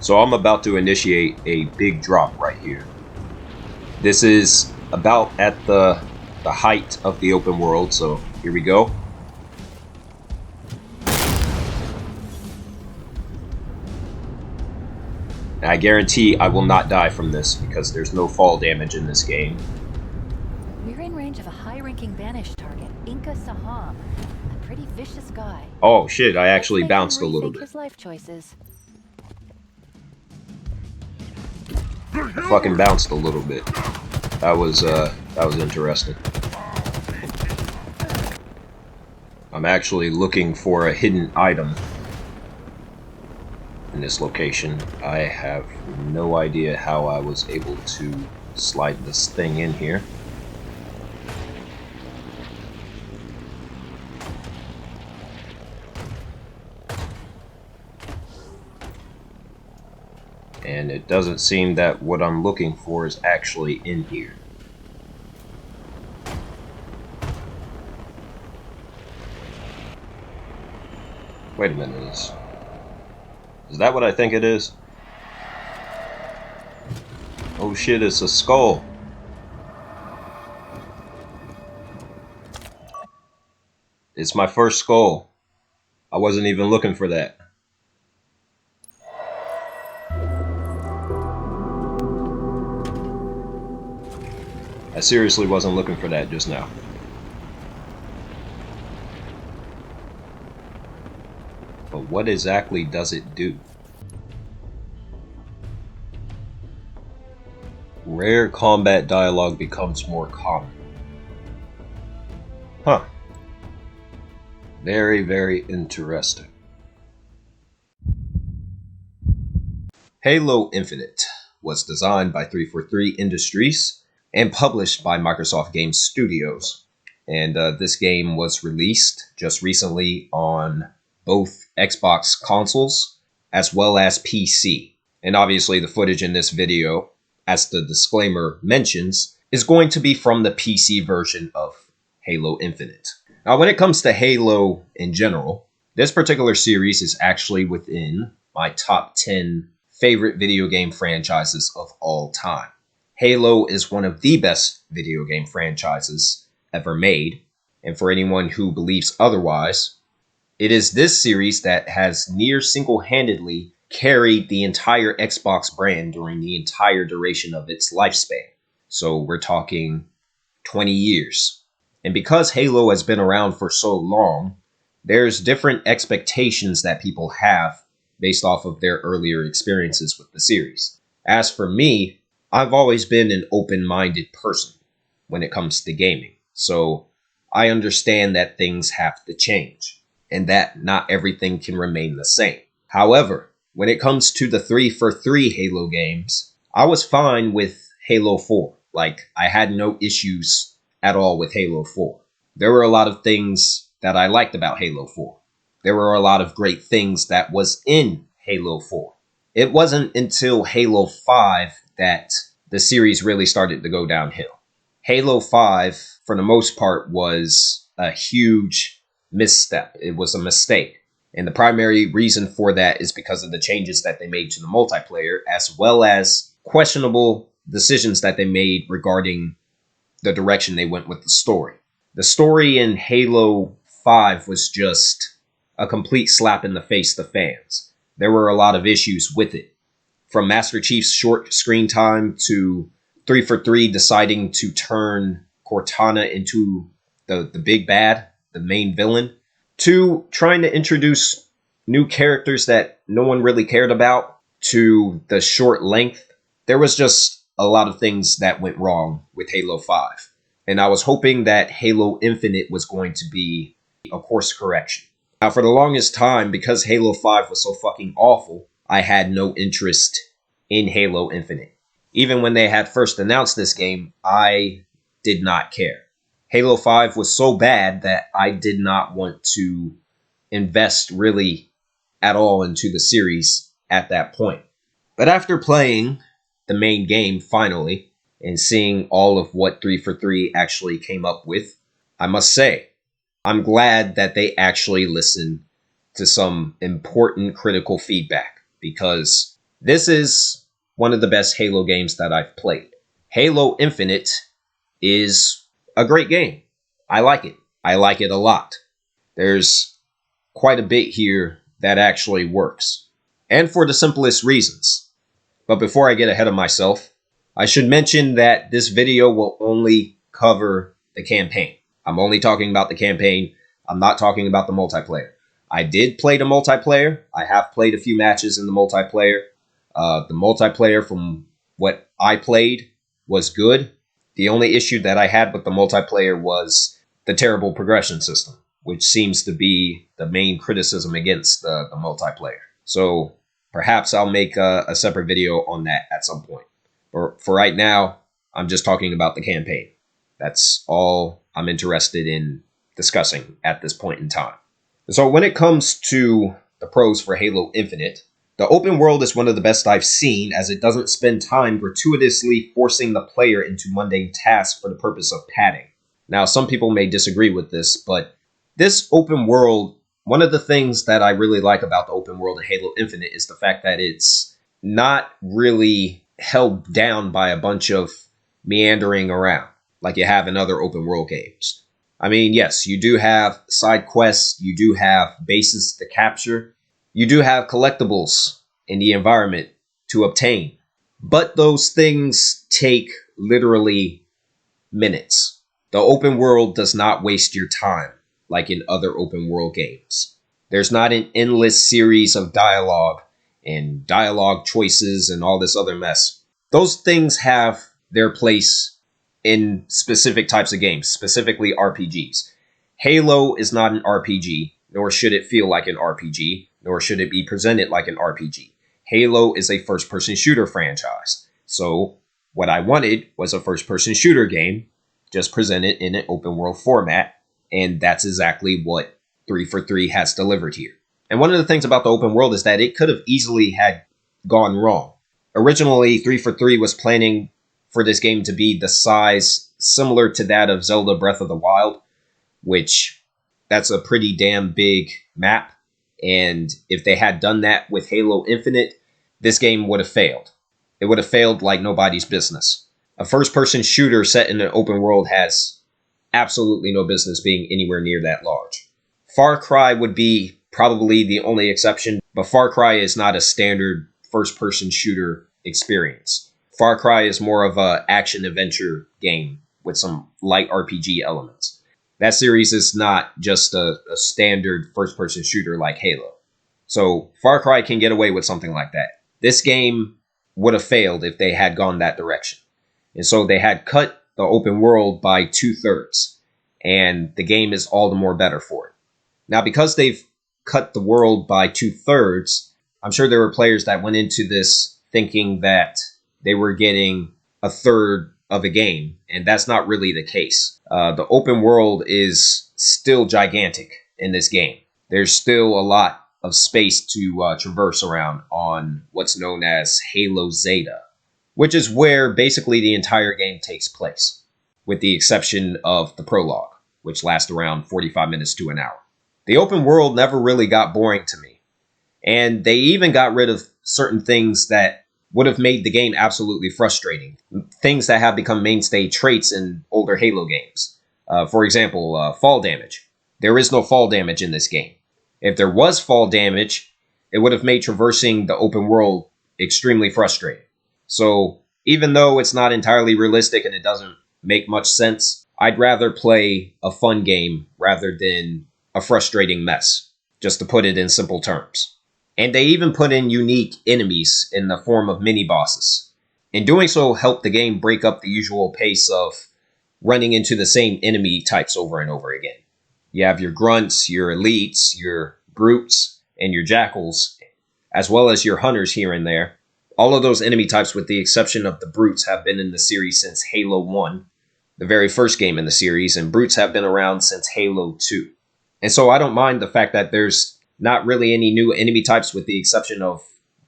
So I'm about to initiate a big drop right here. This is about at the height of the open world, so here we go. And I guarantee I will not die from this because there's no fall damage in this game. We're in range of a high-ranking banished target, Inca Saham. A pretty vicious guy. Oh shit, I actually bounced a little bit. His life choices. I fucking bounced a little bit. That was interesting. I'm actually looking for a hidden item in this location. I have no idea how I was able to slide this thing in here. And it doesn't seem that what I'm looking for is actually in here. Wait a minute, is that what I think it is? Oh shit, it's a skull. It's my first skull. I wasn't even looking for that. I seriously wasn't looking for that just now. But what exactly does it do? Rare combat dialogue becomes more common. Huh. Very, very interesting. Halo Infinite was designed by 343 Industries and published by Microsoft Game Studios. And this game was released just recently on both Xbox consoles as well as PC. And obviously the footage in this video, as the disclaimer mentions, is going to be from the PC version of Halo Infinite. Now when it comes to Halo in general, this particular series is actually within my top 10 favorite video game franchises of all time. Halo is one of the best video game franchises ever made, and for anyone who believes otherwise, it is this series that has near single-handedly carried the entire Xbox brand during the entire duration of its lifespan. So we're talking 20 years. And because Halo has been around for so long, there's different expectations that people have based off of their earlier experiences with the series. As for me, I've always been an open-minded person when it comes to gaming. So I understand that things have to change and that not everything can remain the same. However, when it comes to the 3-for-3 Halo games, I was fine with Halo 4. Like, I had no issues at all with Halo 4. There were a lot of things that I liked about Halo 4. There were a lot of great things that was in Halo 4. It wasn't until Halo 5 that the series really started to go downhill. Halo 5, for the most part, was a huge misstep. It was a mistake. And the primary reason for that is because of the changes that they made to the multiplayer, as well as questionable decisions that they made regarding the direction they went with the story. The story in Halo 5 was just a complete slap in the face to fans. There were a lot of issues with it. From Master Chief's short screen time to 3-for-3 deciding to turn Cortana into the big bad, the main villain, to trying to introduce new characters that no one really cared about, to the short length. There was just a lot of things that went wrong with Halo 5. And I was hoping that Halo Infinite was going to be a course correction. Now, for the longest time, because Halo 5 was so fucking awful, I had no interest in Halo Infinite. Even when they had first announced this game, I did not care. Halo 5 was so bad that I did not want to invest really at all into the series at that point. But after playing the main game finally, and seeing all of what 3-for-3 actually came up with, I must say, I'm glad that they actually listened to some important critical feedback, because This is one of the best Halo games that I've played. Halo Infinite is a great game. I like it. I like it a lot. There's quite a bit here that actually works, and for the simplest reasons. But before I get ahead of myself, I should mention that this video will only cover the campaign. I'm only talking about the campaign. I'm not talking about the multiplayer. I did play the multiplayer. I have played a few matches in the multiplayer. The multiplayer, from what I played, was good. The only issue that I had with the multiplayer was the terrible progression system, which seems to be the main criticism against the multiplayer. So perhaps I'll make a separate video on that at some point. For right now, I'm just talking about the campaign. That's all I'm interested in discussing at this point in time. So when it comes to the pros for Halo Infinite, the open world is one of the best I've seen, as it doesn't spend time gratuitously forcing the player into mundane tasks for the purpose of padding. Now, some people may disagree with this, but this open world, one of the things that I really like about the open world in Halo Infinite is the fact that it's not really held down by a bunch of meandering around like you have in other open world games. I mean, yes, you do have side quests, you do have bases to capture, you do have collectibles in the environment to obtain, but those things take literally minutes. The open world does not waste your time like in other open world games. There's not an endless series of dialogue and dialogue choices and all this other mess. Those things have their place in specific types of games, specifically RPGs. Halo is not an RPG, nor should it feel like an RPG, nor should it be presented like an RPG. Halo is a first-person shooter franchise. So what I wanted was a first-person shooter game, just presented in an open-world format, and that's exactly what 343 has delivered here. And one of the things about the open world is that it could have easily had gone wrong. Originally, 343 was planning for this game to be the size similar to that of Zelda Breath of the Wild, which that's a pretty damn big map. And if they had done that with Halo Infinite, this game would have failed. It would have failed like nobody's business. A first-person shooter set in an open world has absolutely no business being anywhere near that large. Far Cry would be probably the only exception, but Far Cry is not a standard first-person shooter experience. Far Cry is more of an action-adventure game with some light RPG elements. That series is not just a standard first-person shooter like Halo. So Far Cry can get away with something like that. This game would have failed if they had gone that direction. And so they had cut the open world by 2/3, and the game is all the more better for it. Now, because they've cut the world by 2/3, I'm sure there were players that went into this thinking that they were getting a third of a game, and that's not really the case. The open world is still gigantic in this game. There's still a lot of space to traverse around on what's known as Halo Zeta, which is where basically the entire game takes place, with the exception of the prologue, which lasts around 45 minutes to an hour. The open world never really got boring to me, and they even got rid of certain things that would have made the game absolutely frustrating. Things that have become mainstay traits in older Halo games. For example, fall damage. There is no fall damage in this game. If there was fall damage, it would have made traversing the open world extremely frustrating. So even though it's not entirely realistic and it doesn't make much sense, I'd rather play a fun game rather than a frustrating mess, just to put it in simple terms. And they even put in unique enemies in the form of mini-bosses. In doing so, helped the game break up the usual pace of running into the same enemy types over and over again. You have your grunts, your elites, your brutes, and your jackals, as well as your hunters here and there. All of those enemy types, with the exception of the brutes, have been in the series since Halo 1, the very first game in the series, and brutes have been around since Halo 2. And so I don't mind the fact that there's not really any new enemy types with the exception of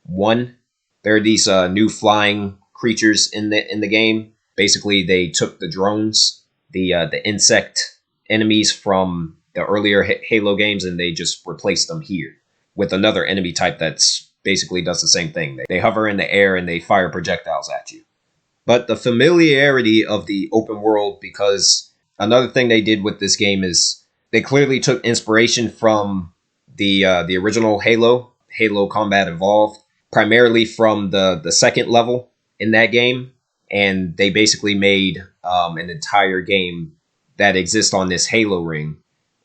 one. There are these new flying creatures in the game. Basically, they took the drones, the insect enemies from the earlier Halo games, and they just replaced them here with another enemy type that's basically does the same thing. They hover in the air and they fire projectiles at you. But the familiarity of the open world, because another thing they did with this game is they clearly took inspiration from the original Halo Combat Evolved, primarily from the second level in that game, and they basically made an entire game that exists on this Halo ring,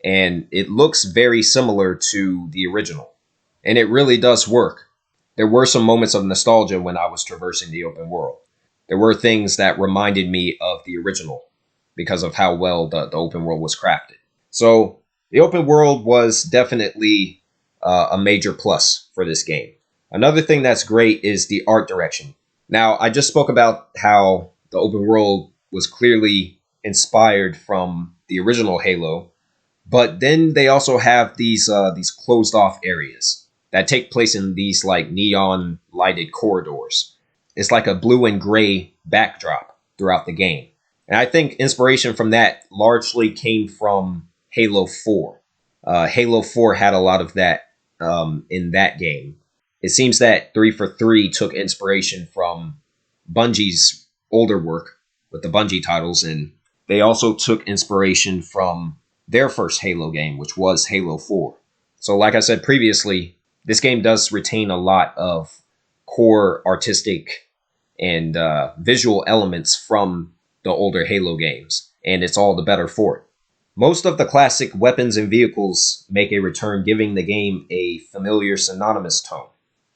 and it looks very similar to the original, and it really does work. There were some moments of nostalgia when I was traversing the open world. There were things that reminded me of the original because of how well the open world was crafted. So the open world was definitely a major plus for this game. Another thing that's great is the art direction. Now, I just spoke about how the open world was clearly inspired from the original Halo, but then they also have these closed off areas that take place in these like neon lighted corridors. It's like a blue and gray backdrop throughout the game. And I think inspiration from that largely came from Halo 4. Halo 4 had a lot of that in that game. It seems that 343 took inspiration from Bungie's older work with the Bungie titles, and they also took inspiration from their first Halo game, which was Halo 4. So like I said previously, this game does retain a lot of core artistic and visual elements from the older Halo games, and it's all the better for it. Most of the classic weapons and vehicles make a return, giving the game a familiar, synonymous tone.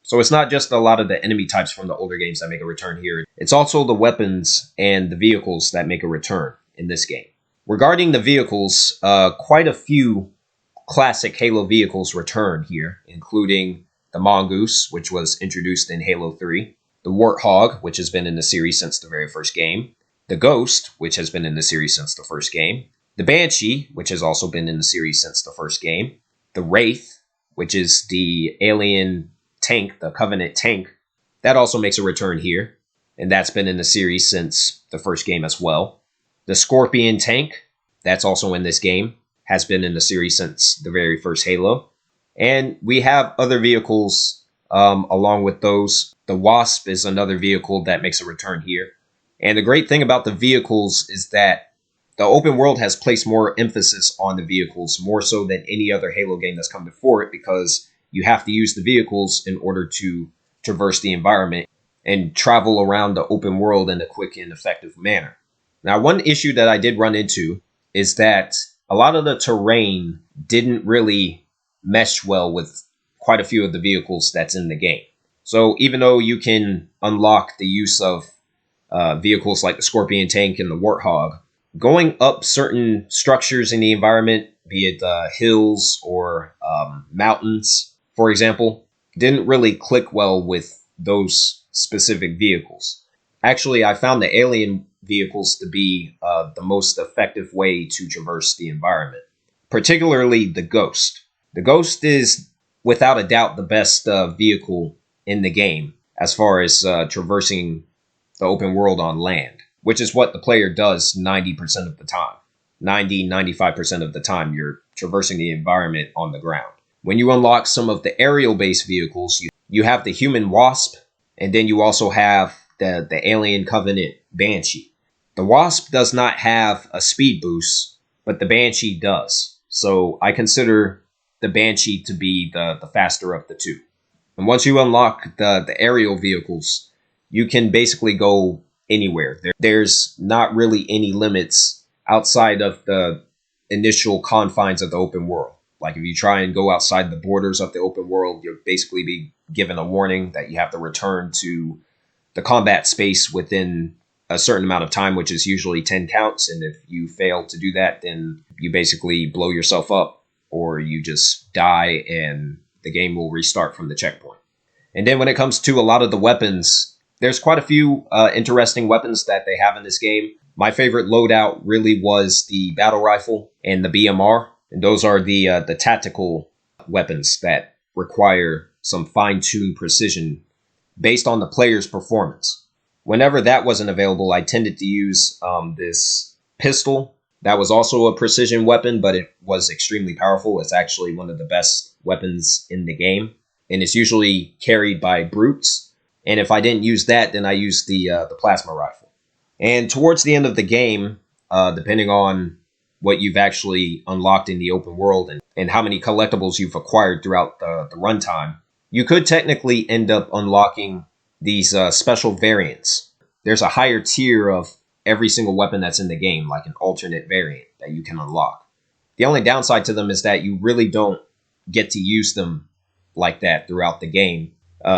So it's not just a lot of the enemy types from the older games that make a return here. It's also the weapons and the vehicles that make a return in this game. Regarding the vehicles, quite a few classic Halo vehicles return here, including the Mongoose, which was introduced in Halo 3, the Warthog, which has been in the series since the very first game, the Ghost, which has been in the series since the first game, the Banshee, which has also been in the series since the first game, the Wraith, which is the alien tank, the Covenant tank, that also makes a return here, and that's been in the series since the first game as well. The Scorpion tank, that's also in this game, has been in the series since the very first Halo. And we have other vehicles along with those. The Wasp is another vehicle that makes a return here. And the great thing about the vehicles is that the open world has placed more emphasis on the vehicles, more so than any other Halo game that's come before it, because you have to use the vehicles in order to traverse the environment and travel around the open world in a quick and effective manner. Now, one issue that I did run into is that a lot of the terrain didn't really mesh well with quite a few of the vehicles that's in the game. So even though you can unlock the use of vehicles like the Scorpion tank and the Warthog, going up certain structures in the environment, be it hills or mountains, for example, didn't really click well with those specific vehicles. Actually, I found the alien vehicles to be the most effective way to traverse the environment, particularly the Ghost. The Ghost is, without a doubt, the best vehicle in the game as far as traversing the open world on land, which is what the player does 90% of the time. 95% of the time, you're traversing the environment on the ground. When you unlock some of the aerial-based vehicles, you have the human Wasp, and then you also have the Alien Covenant Banshee. The Wasp does not have a speed boost, but the Banshee does. So I consider the Banshee to be the faster of the two. And once you unlock the aerial vehicles, you can basically go anywhere. There's not really any limits outside of the initial confines of the open world. Like if you try and go outside the borders of the open world, you'll basically be given a warning that you have to return to the combat space within a certain amount of time, which is usually 10 counts. And if you fail to do that, then you basically blow yourself up or you just die and the game will restart from the checkpoint. And then when it comes to a lot of the weapons, there's quite a few interesting weapons that they have in this game. My favorite loadout really was the battle rifle and the BMR. And those are the tactical weapons that require some fine-tuned precision based on the player's performance. Whenever that wasn't available, I tended to use this pistol. That was also a precision weapon, but it was extremely powerful. It's actually one of the best weapons in the game. and it's usually carried by brutes. And if I didn't use that, then I used the plasma rifle. And towards the end of the game, depending on what you've actually unlocked in the open world and how many collectibles you've acquired throughout the runtime, you could technically end up unlocking these special variants. There's a higher tier of every single weapon that's in the game, like an alternate variant that you can unlock. The only downside to them is that you really don't get to use them like that throughout the game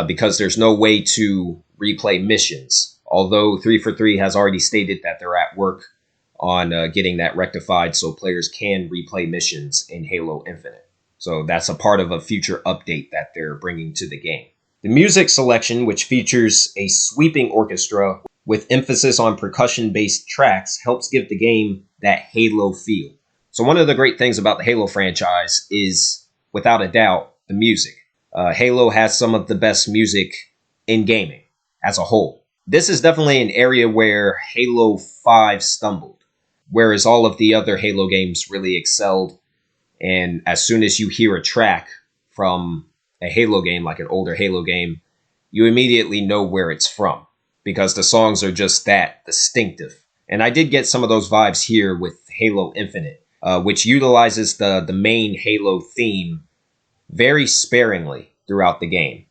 because there's no way to replay missions. Although 343 has already stated that they're at work on getting that rectified so players can replay missions in Halo Infinite. So that's a part of a future update that they're bringing to the game. The music selection, which features a sweeping orchestra with emphasis on percussion-based tracks, helps give the game that Halo feel. So one of the great things about the Halo franchise is, without a doubt, the music. Halo has some of the best music in gaming as a whole. This is definitely an area where Halo 5 stumbled, whereas all of the other Halo games really excelled. And as soon as you hear a track from a Halo game, like an older Halo game, you immediately know where it's from because the songs are just that distinctive. And I did get some of those vibes here with Halo Infinite, which utilizes the main Halo theme very sparingly throughout the game.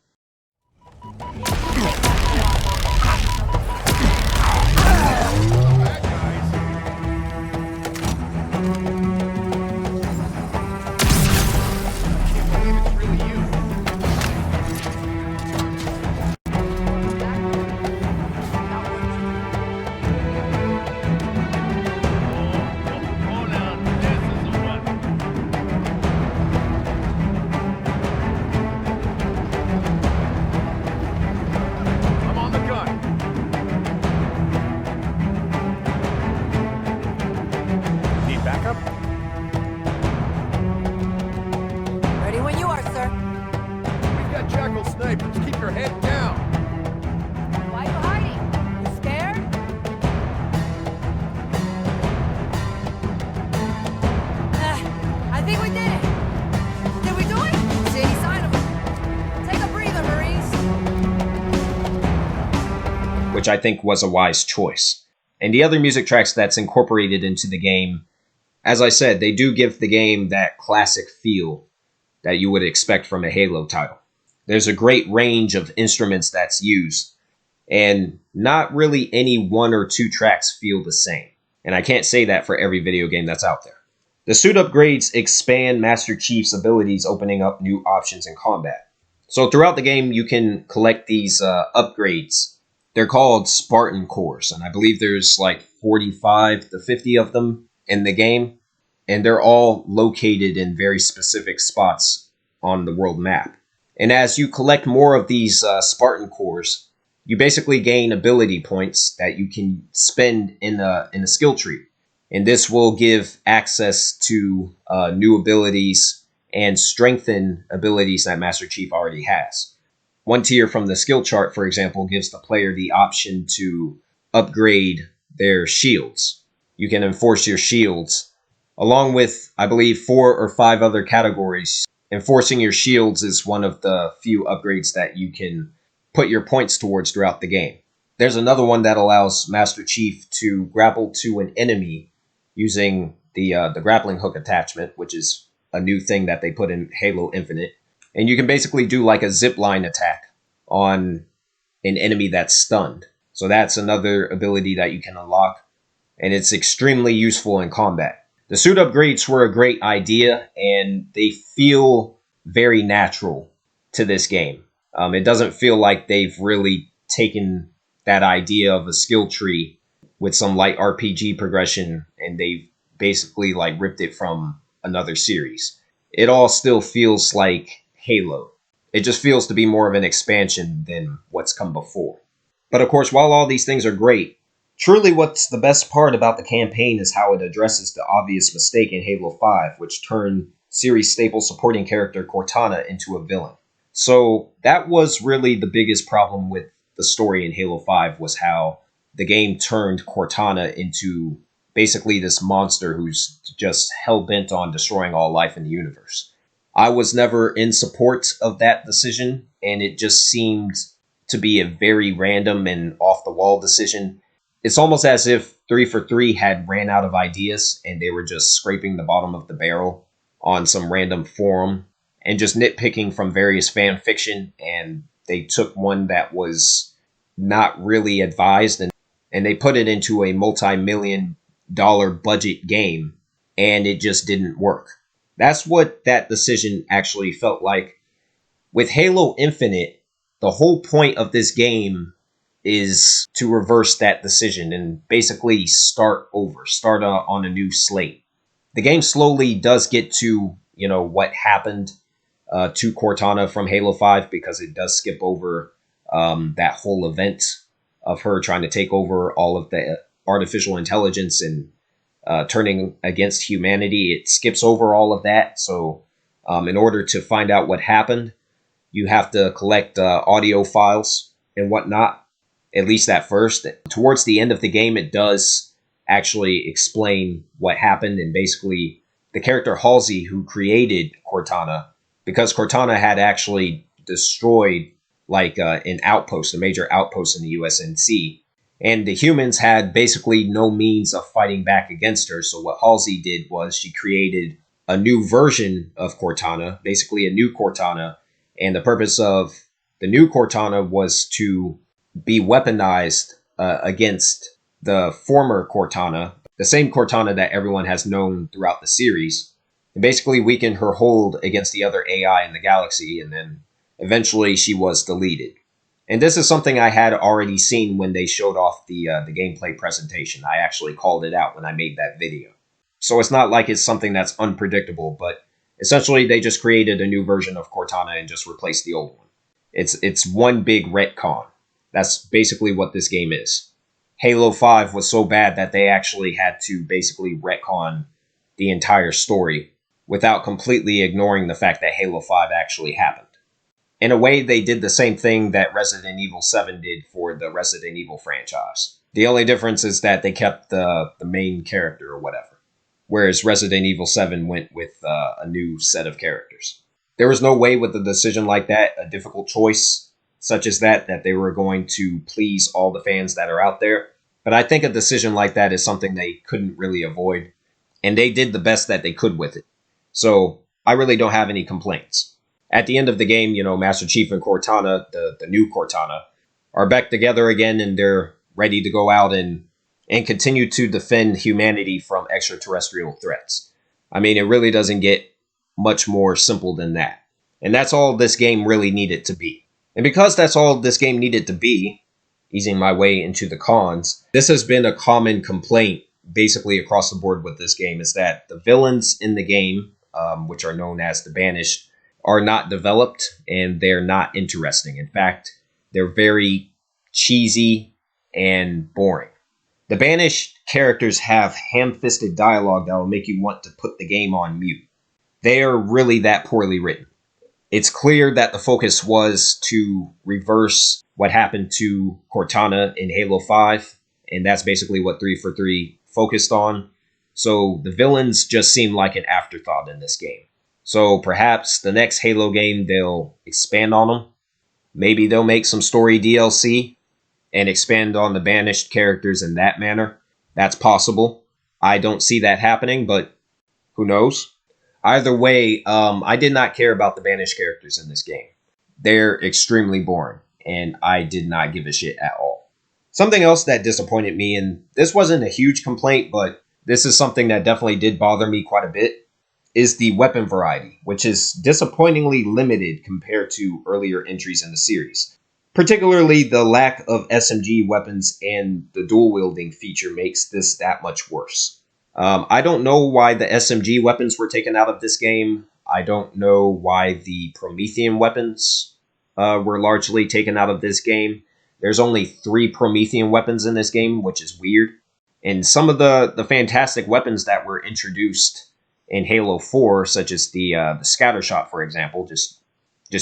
Which I think was a wise choice. And the other music tracks that's incorporated into the game, as I said, they do give the game that classic feel that you would expect from a Halo title. There's a great range of instruments that's used, and not really any one or two tracks feel the same. And I can't say that for every video game that's out there. The suit upgrades expand Master Chief's abilities, opening up new options in combat. So throughout the game, you can collect these upgrades. They're called Spartan cores, and I believe there's like 45 to 50 of them in the game, and they're all located in very specific spots on the world map. And as you collect more of these Spartan cores, you basically gain ability points that you can spend in a skill tree. And this will give access to new abilities and strengthen abilities that Master Chief already has. One tier from the skill chart, for example, gives the player the option to upgrade their shields. You can enforce your shields, along with, I believe, 4 or 5 other categories. Enforcing your shields is one of the few upgrades that you can put your points towards throughout the game. There's another one that allows Master Chief to grapple to an enemy using the grappling hook attachment, which is a new thing that they put in Halo Infinite. And you can basically do like a zipline attack on an enemy that's stunned. So that's another ability that you can unlock, and it's extremely useful in combat. The suit upgrades were a great idea, and they feel very natural to this game. It doesn't feel like they've really taken that idea of a skill tree with some light RPG progression, and they've basically like ripped it from another series. It all still feels like Halo. It just feels to be more of an expansion than what's come before. But of course, while all these things are great, truly what's the best part about the campaign is how it addresses the obvious mistake in Halo 5, which turned series staple supporting character Cortana into a villain. So that was really the biggest problem with the story in Halo 5, was how the game turned Cortana into basically this monster who's just hell-bent on destroying all life in the universe. I was never in support of that decision, and it just seemed to be a very random and off the wall decision. It's almost as if 343 had ran out of ideas and they were just scraping the bottom of the barrel on some random forum and just nitpicking from various fan fiction, and they took one that was not really advised, and they put it into a multi-million-dollar budget game, and it just didn't work. That's what that decision actually felt like. With Halo Infinite, the whole point of this game is to reverse that decision and basically start over, start on a new slate. The game slowly does get to, what happened to Cortana from Halo 5, because it does skip over that whole event of her trying to take over all of the artificial intelligence and turning against humanity. It skips over all of that. So, in order to find out what happened, you have to collect audio files and whatnot, at least at first. Towards the end of the game, it does actually explain what happened, and basically the character Halsey, who created Cortana, because Cortana had actually destroyed like an outpost, a major outpost in the USNC, and the humans had basically no means of fighting back against her. So what Halsey did was she created a new version of Cortana, basically a new Cortana, and the purpose of the new Cortana was to be weaponized against the former Cortana, the same Cortana that everyone has known throughout the series, and basically weaken her hold against the other AI in the galaxy, and then eventually she was deleted. And this is something I had already seen when they showed off the gameplay presentation. I actually called it out when I made that video. So it's not like it's something that's unpredictable, but essentially they just created a new version of Cortana and just replaced the old one. It's one big retcon. That's basically what this game is. Halo 5 was so bad that they actually had to basically retcon the entire story without completely ignoring the fact that Halo 5 actually happened. In a way, they did the same thing that Resident Evil 7 did for the Resident Evil franchise. The only difference is that they kept the main character or whatever, whereas Resident Evil 7 went with a new set of characters. There was no way with a decision like that, a difficult choice such as that they were going to please all the fans that are out there. But I think a decision like that is something they couldn't really avoid, and they did the best that they could with it. So I really don't have any complaints. At the end of the game, Master Chief and Cortana, the new Cortana, are back together again, and they're ready to go out and continue to defend humanity from extraterrestrial threats. I mean, it really doesn't get much more simple than that. And that's all this game really needed to be. And because that's all this game needed to be, easing my way into the cons, this has been a common complaint basically across the board with this game, is that the villains in the game, which are known as the Banished, are not developed and they're not interesting. In fact, they're very cheesy and boring. The Banished characters have ham-fisted dialogue that will make you want to put the game on mute. They are really that poorly written. It's clear that the focus was to reverse what happened to Cortana in Halo 5, and that's basically what 343 focused on. So the villains just seem like an afterthought in this game. So perhaps the next Halo game, they'll expand on them. Maybe they'll make some story DLC and expand on the Banished characters in that manner. That's possible. I don't see that happening, but who knows? Either way, I did not care about the Banished characters in this game. They're extremely boring, and I did not give a shit at all. Something else that disappointed me, and this wasn't a huge complaint, but this is something that definitely did bother me quite a bit, is the weapon variety, which is disappointingly limited compared to earlier entries in the series. Particularly the lack of SMG weapons and the dual wielding feature makes this that much worse. I don't know why the SMG weapons were taken out of this game. I don't know why the Promethean weapons were largely taken out of this game. There's only 3 Promethean weapons in this game, which is weird. And some of the fantastic weapons that were introduced in Halo 4, such as the Scattershot, for example, just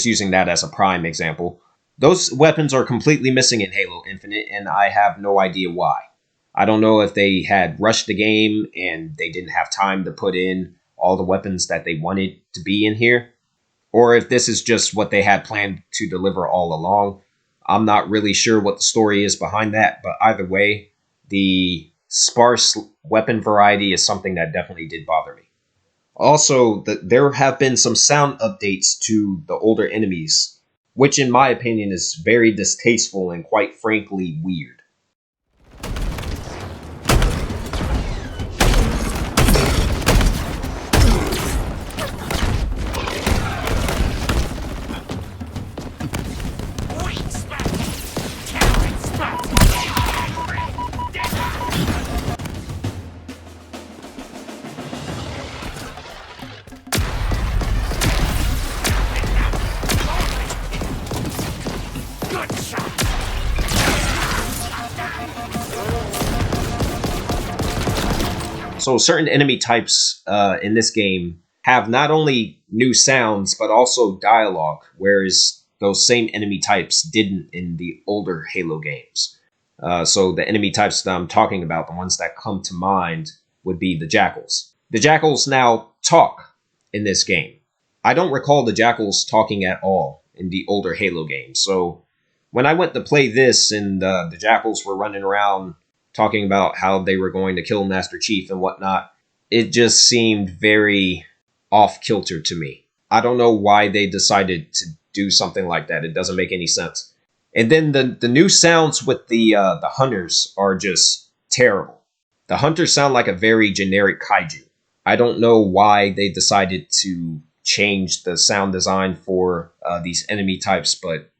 using that as a prime example, those weapons are completely missing in Halo Infinite, and I have no idea why. I don't know if they had rushed the game and they didn't have time to put in all the weapons that they wanted to be in here. or if this is just what they had planned to deliver all along. I'm not really sure what the story is behind that, but either way, the sparse weapon variety is something that definitely did bother me. Also, there have been some sound updates to the older enemies, which in my opinion is very distasteful and quite frankly weird. So certain enemy types in this game have not only new sounds but also dialogue, whereas those same enemy types didn't in the older Halo games. So the enemy types that I'm talking about, the ones that come to mind, would be the Jackals. The Jackals now talk in this game. I don't recall the Jackals talking at all in the older Halo games. So when I went to play this and the Jackals were running around talking about how they were going to kill Master Chief and whatnot, it just seemed very off kilter to me. I don't know why they decided to do something like that. It doesn't make any sense. And then the new sounds with the hunters are just terrible. The hunters sound like a very generic kaiju. I don't know why they decided to change the sound design for these enemy types, but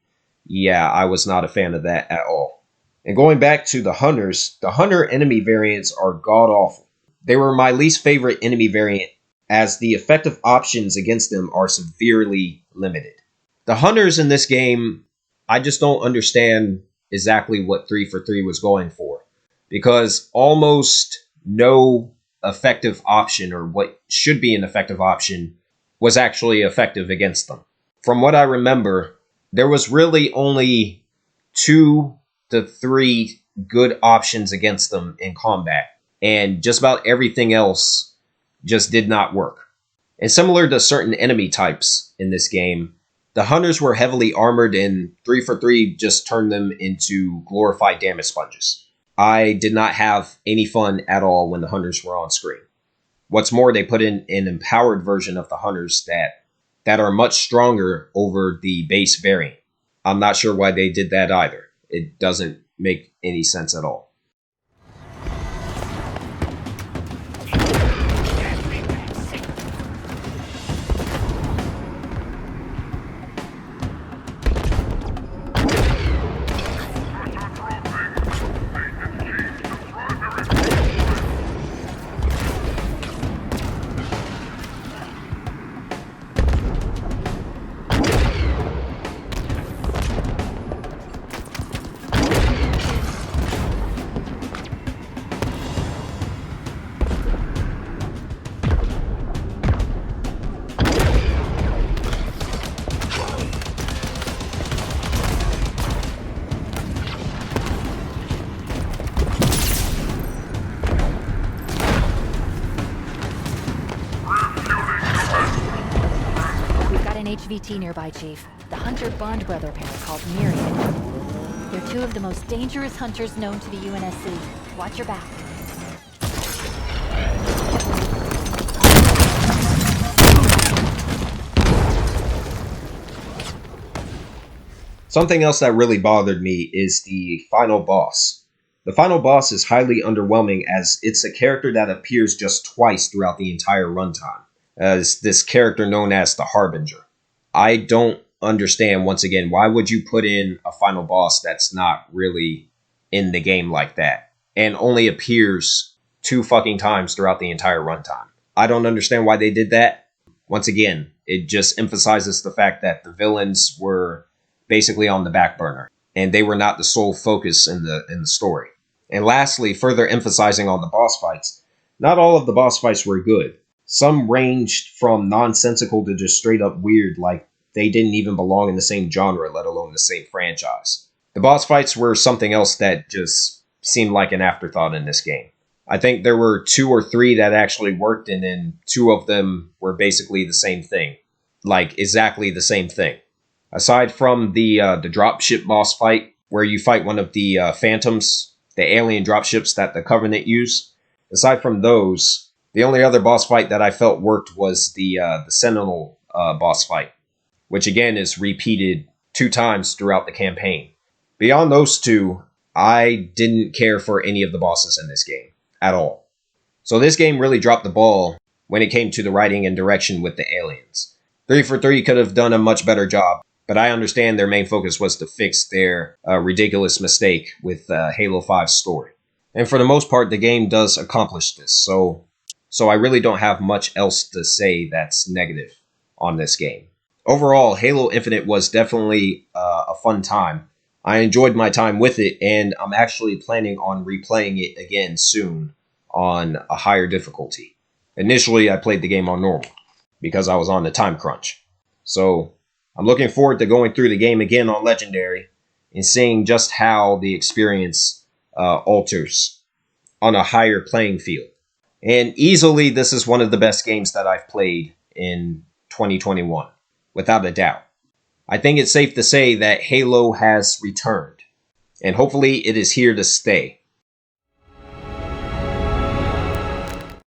yeah, I was not a fan of that at all. And going back to the hunters, the hunter enemy variants are god awful. They were my least favorite enemy variant, as the effective options against them are severely limited. The hunters in this game, I just don't understand exactly what 343 was going for, because almost no effective option, or what should be an effective option, was actually effective against them. From what I remember, there was really only 2 to 3 good options against them in combat, and just about everything else just did not work. And similar to certain enemy types in this game, the hunters were heavily armored, and 343 just turned them into glorified damage sponges. I did not have any fun at all when the hunters were on screen. What's more, they put in an empowered version of the hunters that are much stronger over the base variant. I'm not sure why they did that either. It doesn't make any sense at all. HVT nearby, Chief. The Hunter Bond brother pair called Myriad. They're 2 of the most dangerous hunters known to the UNSC. Watch your back. Something else that really bothered me is the final boss. The final boss is highly underwhelming, as it's a character that appears just twice throughout the entire runtime, as this character known as the Harbinger. I don't understand, once again, why would you put in a final boss that's not really in the game like that, and only appears 2 fucking times throughout the entire runtime? I don't understand why they did that. Once again, it just emphasizes the fact that the villains were basically on the back burner, and they were not the sole focus in the story. And lastly, further emphasizing on the boss fights, not all of the boss fights were good. Some ranged from nonsensical to just straight up weird, like they didn't even belong in the same genre, let alone the same franchise. The boss fights were something else that just seemed like an afterthought in this game. I think there were 2 or 3 that actually worked, and then 2 of them were basically the same thing. like exactly the same thing. Aside from the dropship boss fight, where you fight one of the phantoms, the alien dropships that the Covenant use. Aside from those, the only other boss fight that I felt worked was the Sentinel boss fight, which again is repeated 2 times throughout the campaign. Beyond those two, I didn't care for any of the bosses in this game at all. So this game really dropped the ball when it came to the writing and direction with the aliens. 343 could have done a much better job, but I understand their main focus was to fix their ridiculous mistake with Halo 5's story. And for the most part, the game does accomplish this. So I really don't have much else to say that's negative on this game. Overall, Halo Infinite was definitely a fun time. I enjoyed my time with it, and I'm actually planning on replaying it again soon on a higher difficulty. Initially, I played the game on normal because I was on the time crunch. So I'm looking forward to going through the game again on Legendary and seeing just how the experience alters on a higher playing field. And easily, this is one of the best games that I've played in 2021, without a doubt. I think it's safe to say that Halo has returned, and hopefully it is here to stay.